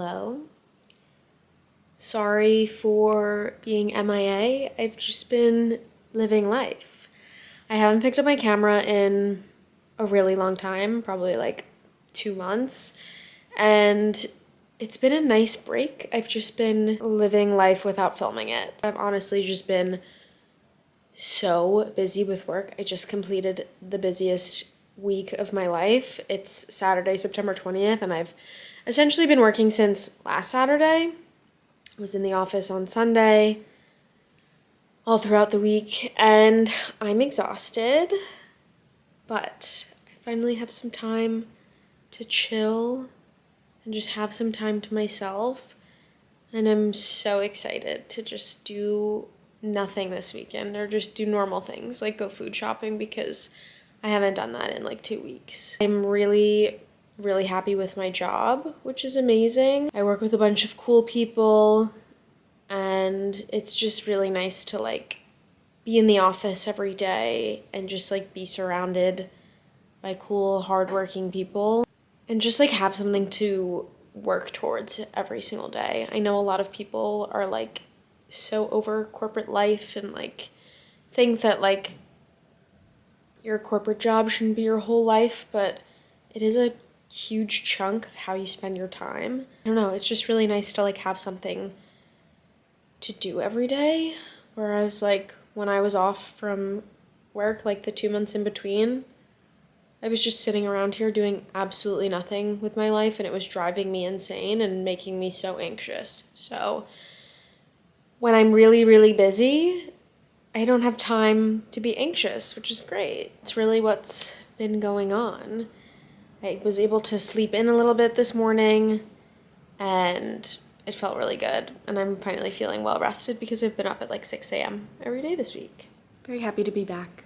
Hello. Sorry for being MIA. I've just been living life. I haven't picked up my camera in a really long time, probably like 2 months, and it's been a nice break. I've just been living life without filming it. I've honestly just been so busy with work. I just completed the busiest week of my life. It's Saturday, September 20th, and I've essentially been working since last Saturday. I was in the office on Sunday, all throughout the week, and I'm exhausted, but I finally have some time to chill and just have some time to myself, and I'm so excited to just do nothing this weekend or just do normal things like go food shopping because I haven't done that in like 2 weeks. I'm really happy with my job, which is amazing. I work with a bunch of cool people and it's just really nice to like be in the office every day and just like be surrounded by cool, hardworking people and just like have something to work towards every single day. I know a lot of people are like so over corporate life and like think that like your corporate job shouldn't be your whole life, but it is a huge chunk of how you spend your time. I don't know, it's just really nice to like have something to do every day. Whereas like when I was off from work, like the 2 months in between, I was just sitting around here doing absolutely nothing with my life and it was driving me insane and making me so anxious. So when I'm really busy, I don't have time to be anxious, which is great. It's really what's been going on. I was able to sleep in a little bit this morning and it felt really good. And I'm finally feeling well rested because I've been up at like 6 a.m. every day this week. Very happy to be back.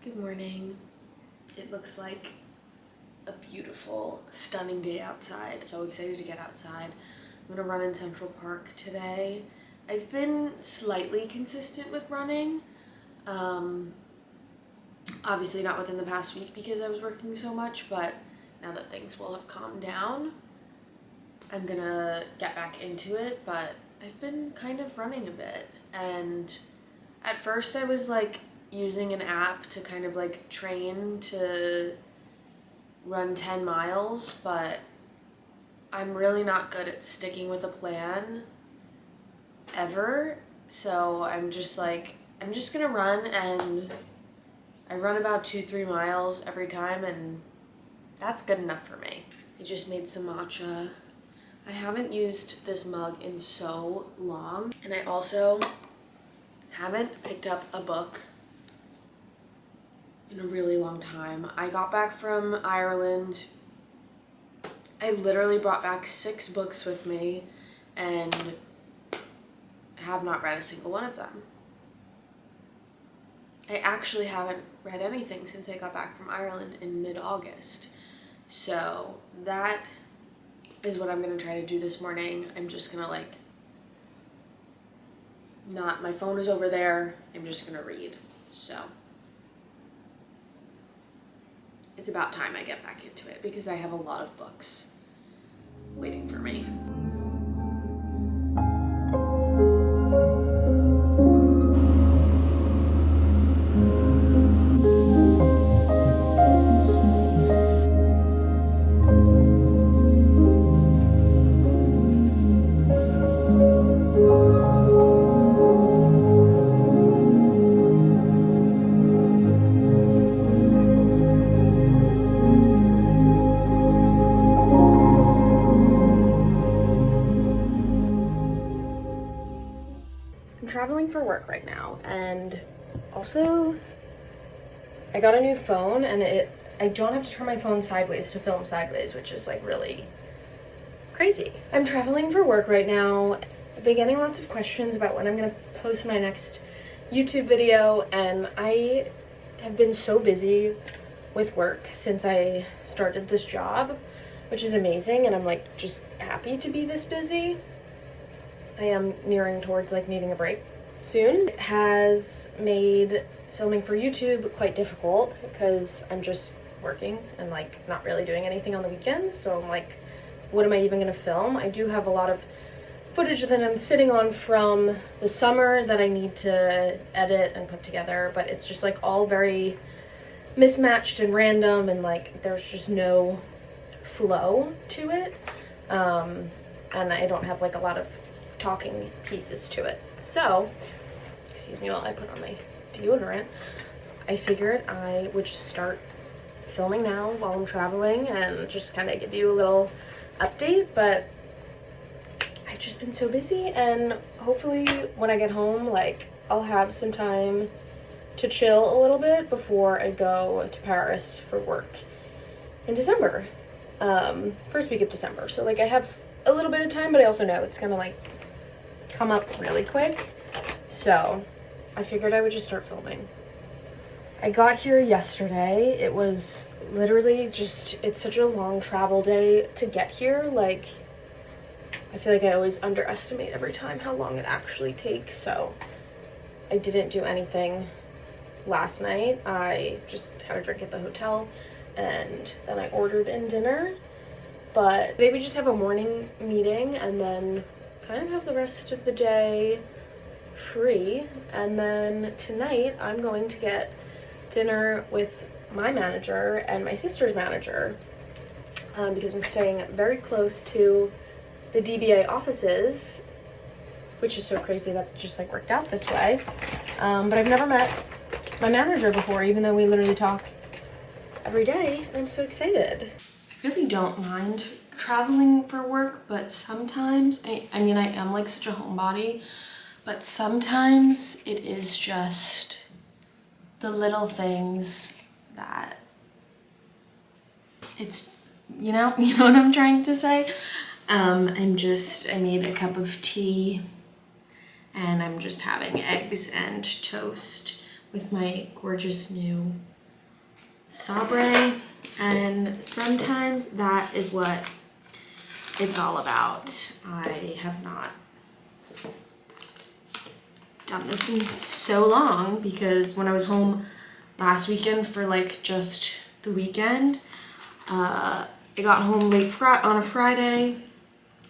Good morning. It looks like a beautiful, stunning day outside. So excited to get outside. I'm gonna run in Central Park today. I've been slightly consistent with running. Obviously not within the past week because I was working so much, but now that things will have calmed down, I'm gonna get back into it. But I've been kind of running a bit, and at first I was like using an app to kind of like train to run 10 miles, but I'm really not good at sticking with a plan ever. So I'm just gonna run, and I run about 2-3 miles every time, and that's good enough for me. I just made some matcha. I haven't used this mug in so long, and I also haven't picked up a book in a really long time. I got back from Ireland. I literally brought back 6 books with me and have not read a single one of them. I actually haven't read anything since I got back from Ireland in mid-August. So that is what I'm gonna try to do this morning. I'm just gonna like my phone is over there. I'm just gonna read. So it's about time I get back into it because I have a lot of books waiting for me. work right now. And also, I got a new phone, and I don't have to turn my phone sideways to film sideways, which is like really crazy. I'm traveling for work right now. I've been getting lots of questions about when I'm gonna post my next YouTube video, and I have been so busy with work since I started this job, which is amazing, and I'm like just happy to be this busy. I am nearing towards like needing a break soon. It has made filming for YouTube quite difficult because I'm just working and like not really doing anything on the weekends, so I'm like, what am I even gonna film? I do have a lot of footage that I'm sitting on from the summer that I need to edit and put together, but it's just like all very mismatched and random, and like there's just no flow to it, and I don't have like a lot of talking pieces to it. So, excuse me while I put on my deodorant. I figured I would just start filming now while I'm traveling and just kind of give you a little update, but I've just been so busy, and hopefully when I get home, like I'll have some time to chill a little bit before I go to Paris for work in December, first week of December. So like I have a little bit of time, but I also know it's gonna like come up really quick, so I figured I would just start filming. I got here yesterday. It was literally just, it's such a long travel day to get here. Like, I feel like I always underestimate every time how long it actually takes, so I didn't do anything last night. I just had a drink at the hotel, and then I ordered in dinner. But today we just have a morning meeting, and then kind of have the rest of the day free, and then tonight I'm going to get dinner with my manager and my sister's manager, because I'm staying very close to the DBA offices, which is so crazy that it just like worked out this way. But I've never met my manager before, even though we literally talk every day, and I'm so excited. I really don't mind traveling for work, but sometimes, I mean, I am like such a homebody, but sometimes it is just the little things that it's, you know what I'm trying to say? I made a cup of tea, and I'm just having eggs and toast with my gorgeous new Sabre, and sometimes that is what it's all about. I have not done this in so long, because when I was home last weekend for like just the weekend, I got home late on a Friday,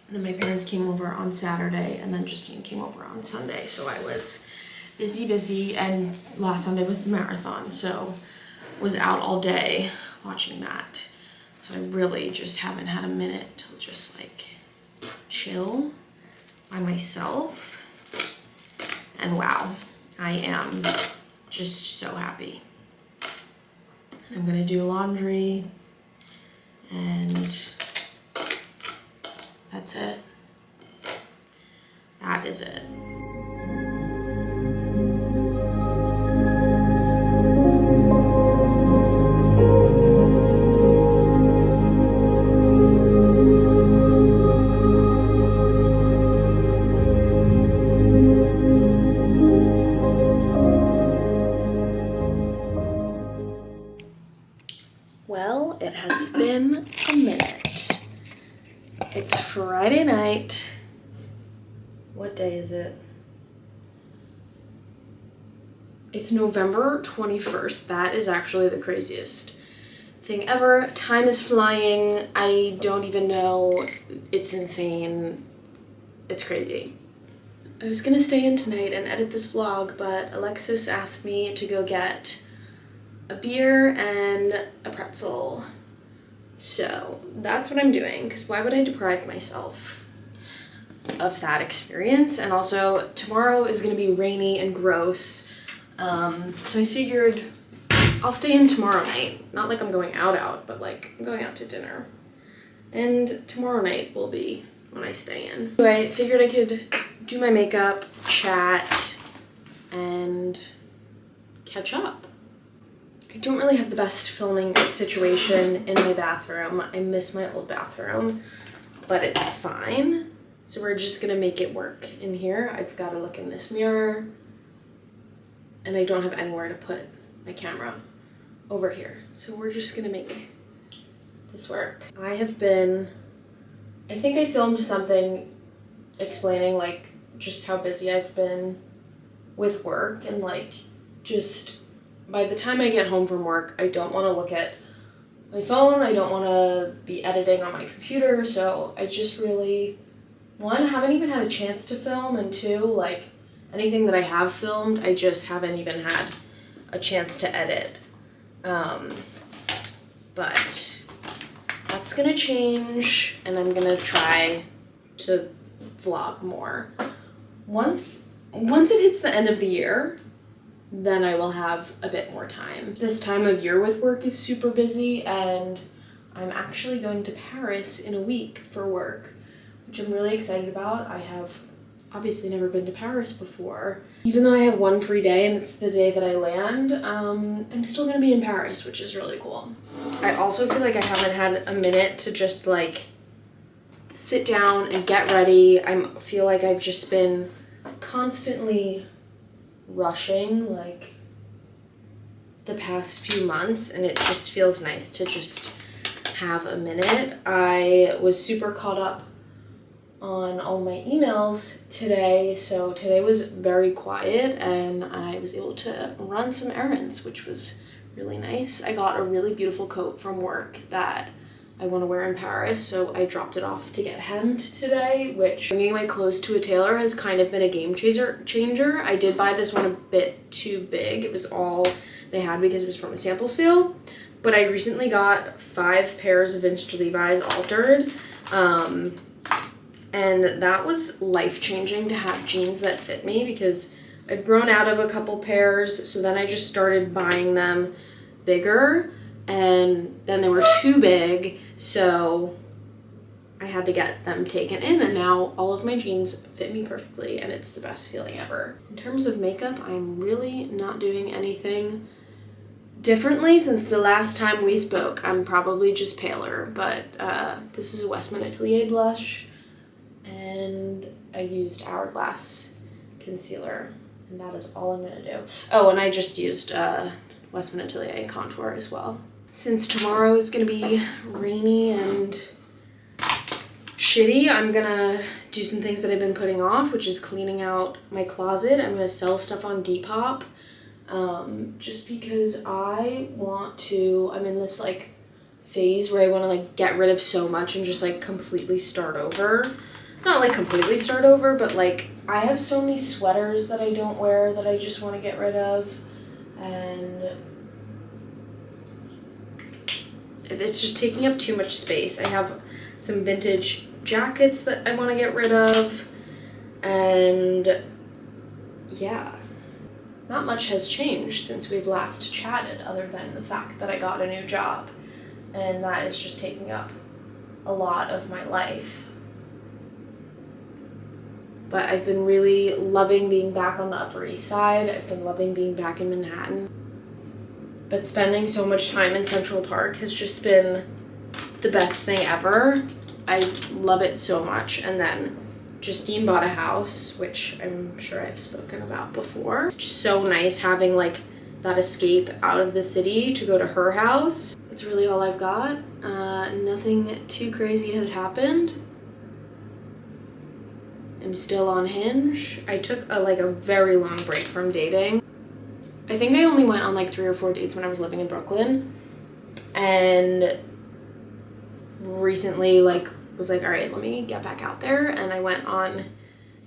and then my parents came over on Saturday, and then Justine came over on Sunday, so I was busy, and last Sunday was the marathon, so was out all day watching that. So I really just haven't had a minute to just like chill by myself. And wow, I am just so happy. And I'm gonna do laundry, and that's it. That is it. Well, it has been a minute. It's Friday night. What day is it? It's November 21st. That is actually the craziest thing ever. Time is flying. I don't even know. It's insane. It's crazy. I was gonna stay in tonight and edit this vlog, but Alexis asked me to go get a beer and a pretzel. So that's what I'm doing, because why would I deprive myself of that experience? And also tomorrow is gonna be rainy and gross. So I figured I'll stay in tomorrow night. Not like I'm going out, but like I'm going out to dinner. And tomorrow night will be when I stay in. So I figured I could do my makeup, chat, and catch up. I don't really have the best filming situation in my bathroom. I miss my old bathroom, but it's fine. So we're just gonna make it work in here. I've got to look in this mirror, and I don't have anywhere to put my camera over here. So we're just gonna make this work. I think I filmed something explaining like just how busy I've been with work, and like just by the time I get home from work, I don't want to look at my phone. I don't want to be editing on my computer. So I just really, one, haven't even had a chance to film, and two, like anything that I have filmed, I just haven't even had a chance to edit. But that's gonna change, and I'm gonna try to vlog more. Once it hits the end of the year, then I will have a bit more time. This time of year with work is super busy, and I'm actually going to Paris in a week for work, which I'm really excited about. I have obviously never been to Paris before. Even though I have one free day and it's the day that I land, I'm still gonna be in Paris, which is really cool. I also feel like I haven't had a minute to just like sit down and get ready. I feel like I've just been constantly rushing like the past few months, and it just feels nice to just have a minute. I was super caught up on all my emails today, so today was very quiet and I was able to run some errands, which was really nice. I got a really beautiful coat from work that I want to wear in Paris, so I dropped it off to get hemmed today, which bringing my clothes to a tailor has kind of been a game changer. I did buy this one a bit too big. It was all they had because it was from a sample sale, but I recently got 5 pairs of vintage Levi's altered, and that was life-changing to have jeans that fit me because I've grown out of a couple pairs, so then I just started buying them bigger, and then they were too big, so I had to get them taken in, and now all of my jeans fit me perfectly, and it's the best feeling ever. In terms of makeup, I'm really not doing anything differently since the last time we spoke. I'm probably just paler, but this is a Westman Atelier blush, and I used Hourglass concealer, and that is all I'm gonna do. Oh, and I just used Westman Atelier contour as well. Since tomorrow is gonna be rainy and shitty, I'm gonna do some things that I've been putting off, which is cleaning out my closet. I'm gonna sell stuff on Depop, just because I'm in this like phase where I want to like get rid of so much and just like completely start over. Not like completely start over, but like I have so many sweaters that I don't wear that I just want to get rid of, and it's just taking up too much space. I have some vintage jackets that I want to get rid of, and yeah, not much has changed since we've last chatted other than the fact that I got a new job, and that is just taking up a lot of my life. But I've been really loving being back on the Upper East Side. I've been loving being back in Manhattan. But spending so much time in Central Park has just been the best thing ever. I love it so much. And then Justine bought a house, which I'm sure I've spoken about before. It's just so nice having like that escape out of the city to go to her house. That's really all I've got. Nothing too crazy has happened. I'm still on Hinge. I took a very long break from dating. I think I only went on like 3 or 4 dates when I was living in Brooklyn, and recently was like, all right, let me get back out there, and I went on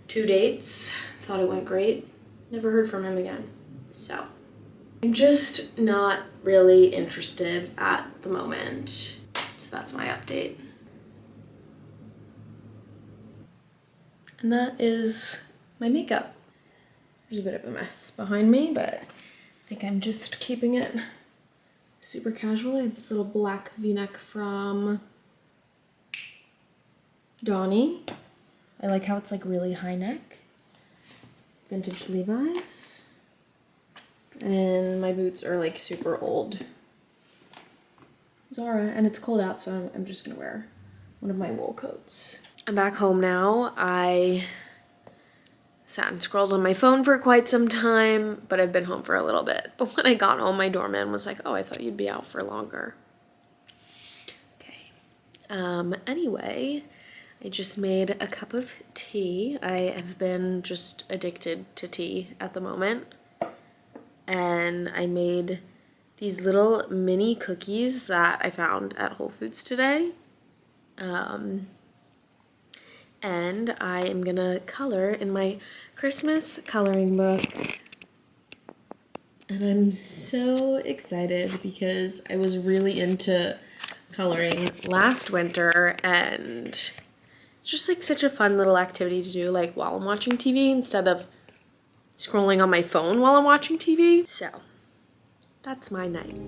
2 dates. Thought it went great. Never heard from him again. So I'm just not really interested at the moment. So that's my update. And that is my makeup. There's a bit of a mess behind me, but I think I'm just keeping it super casual. I have this little black v-neck from Donnie. I like how it's like really high neck. Vintage Levi's. And my boots are like super old Zara, and it's cold out, so I'm just gonna wear one of my wool coats. I'm back home now. I sat and scrolled on my phone for quite some time, but I've been home for a little bit. But when I got home, my doorman was like, oh, I thought you'd be out for longer. Okay. Anyway, I just made a cup of tea. I have been just addicted to tea at the moment. And I made these little mini cookies that I found at Whole Foods today. And I am gonna color in my Christmas coloring book. And I'm so excited because I was really into coloring last winter, and it's just like such a fun little activity to do like while I'm watching TV instead of scrolling on my phone while I'm watching TV. So that's my night.